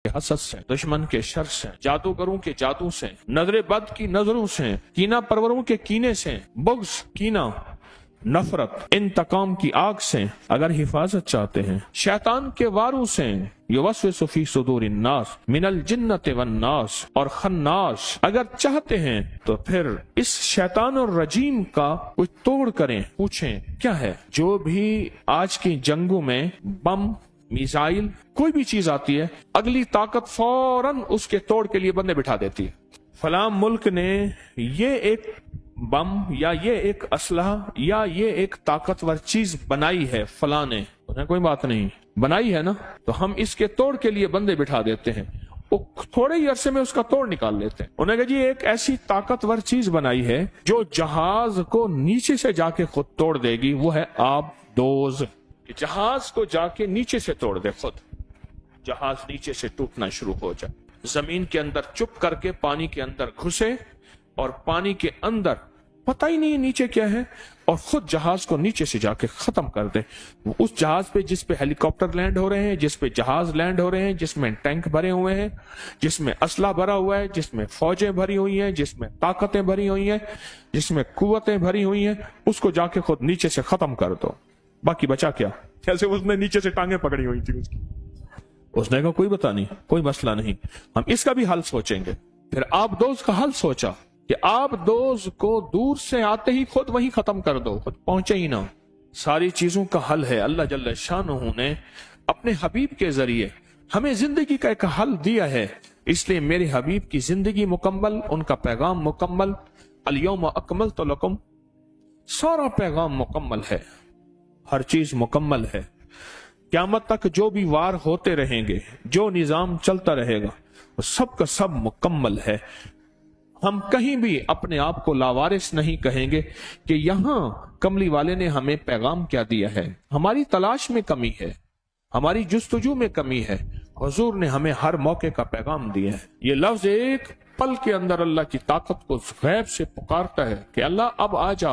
حسد سے، دشمن کے شر سے، جادوگروں کے جادو سے، نظر بد کی نظروں سے، کینہ پروروں کے کینے سے، بغض، کینہ، نفرت، انتقام کی آگ سے اگر حفاظت چاہتے ہیں، شیطان کے واروں سے، یوسوس فی صدور الناس من الجنۃ والناس، اور خناس اگر چاہتے ہیں تو پھر اس شیطان الرجیم کا کچھ توڑ کریں۔ پوچھیں کیا ہے؟ جو بھی آج کی جنگوں میں بم، میزائل، کوئی بھی چیز آتی ہے، اگلی طاقت فوراً اس کے توڑ کے لیے بندے بٹھا دیتی ہے۔ فلاں ملک نے یہ ایک بم یا یہ ایک اسلحہ یا یہ ایک طاقتور چیز بنائی ہے، فلاں نے، کوئی بات نہیں، بنائی ہے نا، تو ہم اس کے توڑ کے لیے بندے بٹھا دیتے ہیں، وہ تھوڑے ہی عرصے میں اس کا توڑ نکال لیتے ہیں۔ انہوں نے کہا جی ایک ایسی طاقتور چیز بنائی ہے جو جہاز کو نیچے سے جا کے خود توڑ دے گی، وہ ہے آب دوز۔ جہاز کو جا کے نیچے سے توڑ دے، خود جہاز نیچے سے ٹوٹنا شروع ہو جائے، زمین کے اندر چپ کر کے پانی کے اندر گھسے اور پانی کے اندر پتہ ہی نہیں نیچے کیا ہے، اور خود جہاز کو نیچے سے جا کے ختم کر دے۔ اس جہاز پہ جس پہ ہیلی کاپٹر لینڈ ہو رہے ہیں، جس پہ جہاز لینڈ ہو رہے ہیں، جس میں ٹینک بھرے ہوئے ہیں، جس میں اسلحہ بھرا ہوا ہے، جس میں فوجیں بھری ہوئی ہیں، جس میں طاقتیں بھری ہوئی ہیں، جس میں قوتیں بھری ہوئی ہیں، اس کو جا کے خود نیچے سے ختم کر دو، باقی بچا کیا؟ جیسے اس نے نیچے سے ٹانگیں پکڑی ہوئی تھی اس نے کہا کوئی بتا نہیں، کوئی مسئلہ نہیں، ہم اس کا بھی حل سوچیں گے۔ پھر آب دوز کا حل سوچا کہ آب دوز کو دور سے آتے ہی خود وہیں ختم کر دو، خود پہنچے ہی نہ۔ ساری چیزوں کا حل ہے۔ اللہ جل شانہ نے اپنے حبیب کے ذریعے ہمیں زندگی کا ایک حل دیا ہے، اس لیے میرے حبیب کی زندگی مکمل، ان کا پیغام مکمل، الیوم اکملت لکم، سارا پیغام مکمل ہے، ہر چیز مکمل ہے۔ قیامت تک جو بھی وار ہوتے رہیں گے، جو نظام چلتا رہے گا، وہ سب کا سب مکمل ہے۔ ہم کہیں بھی اپنے آپ کو لاوارث نہیں کہیں گے کہ یہاں کملی والے نے ہمیں پیغام کیا دیا ہے۔ ہماری تلاش میں کمی ہے، ہماری جستجو میں کمی ہے، حضور نے ہمیں ہر موقع کا پیغام دیا ہے۔ یہ لفظ ایک پل کے اندر اللہ کی طاقت کو غیب سے پکارتا ہے کہ اللہ اب آ جا،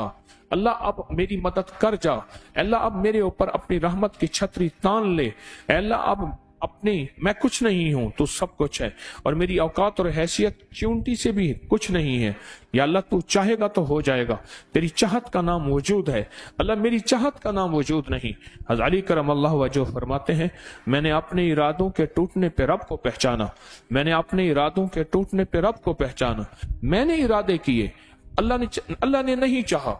اللہ اب میری مدد کر جا، اللہ اب میرے اوپر اپنی رحمت کی چھتری تان لے، اللہ اب اپنی، میں کچھ نہیں ہوں، تو سب کچھ ہے، اور میری اوقات اور حیثیت چونٹی سے بھی کچھ نہیں ہے، یا اللہ تو چاہے گا تو ہو جائے گا، تیری چاہت کا نام وجود ہے، اللہ میری چاہت کا نام وجود نہیں۔ حضرت علی کرم اللہ وجہ فرماتے ہیں میں نے اپنے ارادوں کے ٹوٹنے پہ رب کو پہچانا، میں نے اپنے ارادوں کے ٹوٹنے پہ رب کو پہچانا، میں نے ارادے کیے، اللہ نے نہیں چاہا،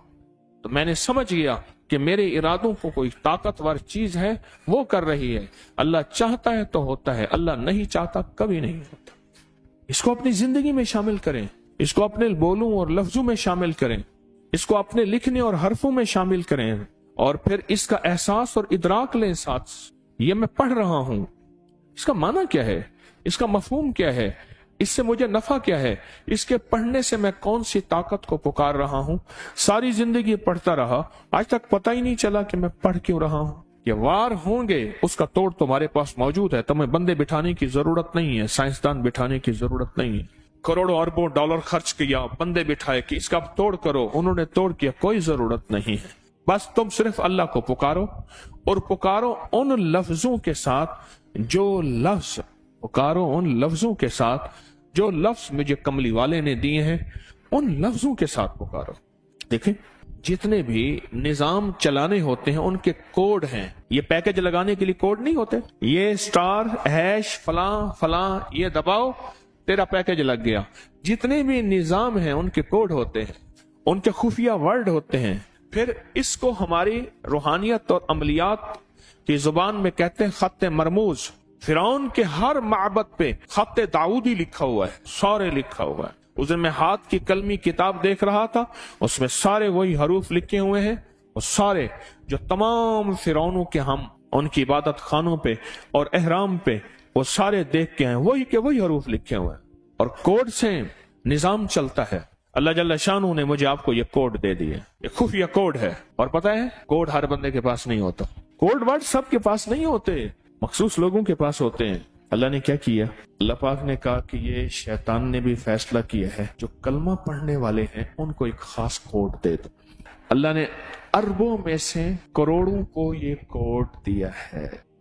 تو میں نے سمجھ گیا کہ میرے ارادوں کو کوئی طاقتور چیز ہے وہ کر رہی ہے، اللہ چاہتا ہے تو ہوتا ہے، اللہ نہیں چاہتا کبھی نہیں ہوتا۔ اس کو اپنی زندگی میں شامل کریں، اس کو اپنے بولوں اور لفظوں میں شامل کریں، اس کو اپنے لکھنے اور حرفوں میں شامل کریں، اور پھر اس کا احساس اور ادراک لیں ساتھ، یہ میں پڑھ رہا ہوں، اس کا معنی کیا ہے، اس کا مفہوم کیا ہے، اس سے مجھے نفع کیا ہے، اس کے پڑھنے سے میں کون سی طاقت کو پکار رہا ہوں۔ ساری زندگی پڑھتا رہا، آج تک پتہ ہی نہیں چلا کہ میں پڑھ کیوں رہا ہوں۔ یہ وار ہوں گے، اس کا توڑ تمہارے پاس موجود ہے، تمہیں بندے بٹھانے کی ضرورت نہیں ہے، سائنسدان بٹھانے کی ضرورت نہیں ہے، کروڑوں اربوں ڈالر خرچ کیا، بندے بٹھائے کہ اس کا توڑ کرو، انہوں نے توڑ کیا، کوئی ضرورت نہیں ہے۔ بس تم صرف اللہ کو پکارو، اور پکارو ان لفظوں کے ساتھ جو لفظ مجھے کملی والے نے دیے ہیں، ان لفظوں کے ساتھ پکارو۔ دیکھیں جتنے بھی نظام چلانے ہوتے ہیں ان کے کوڈ ہیں، یہ پیکج لگانے کے لیے کوڈ نہیں ہوتے، یہ سٹار ہیش فلاں فلاں یہ دباؤ تیرا پیکج لگ گیا۔ جتنے بھی نظام ہیں ان کے کوڈ ہوتے ہیں، ان کے خفیہ ورڈ ہوتے ہیں۔ پھر اس کو ہماری روحانیت اور عملیات کی زبان میں کہتے ہیں خط مرموز۔ فرعون کے ہر معبد پہ خط داؤدی لکھا ہوا ہے، سارے لکھا ہوا ہے۔ اس دن میں ہاتھ کی قلمی کتاب دیکھ رہا تھا، اس میں سارے وہی حروف لکھے ہوئے ہیں، وہ سارے جو تمام فرعونوں کے ہم ان کی عبادت خانوں پہ اور احرام پہ وہ سارے دیکھ کے ہیں، وہی کے وہی حروف لکھے ہوئے ہیں، اور کوڈ سے نظام چلتا ہے۔ اللہ جل شانہ نے مجھے آپ کو یہ کوڈ دے دیے، یہ خفیہ کوڈ ہے، اور پتہ ہے کوڈ ہر بندے کے پاس نہیں ہوتا، کوڈ ورڈ سب کے پاس نہیں ہوتے، مخصوص لوگوں کے پاس ہوتے ہیں۔ اللہ نے کیا کیا؟ اللہ پاک نے کہا کہ یہ شیطان نے بھی فیصلہ کیا ہے جو کلمہ پڑھنے والے ہیں ان کو ایک خاص کوڈ دے دو۔ اللہ نے اربوں میں سے کروڑوں کو یہ کوڈ دیا ہے،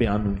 92,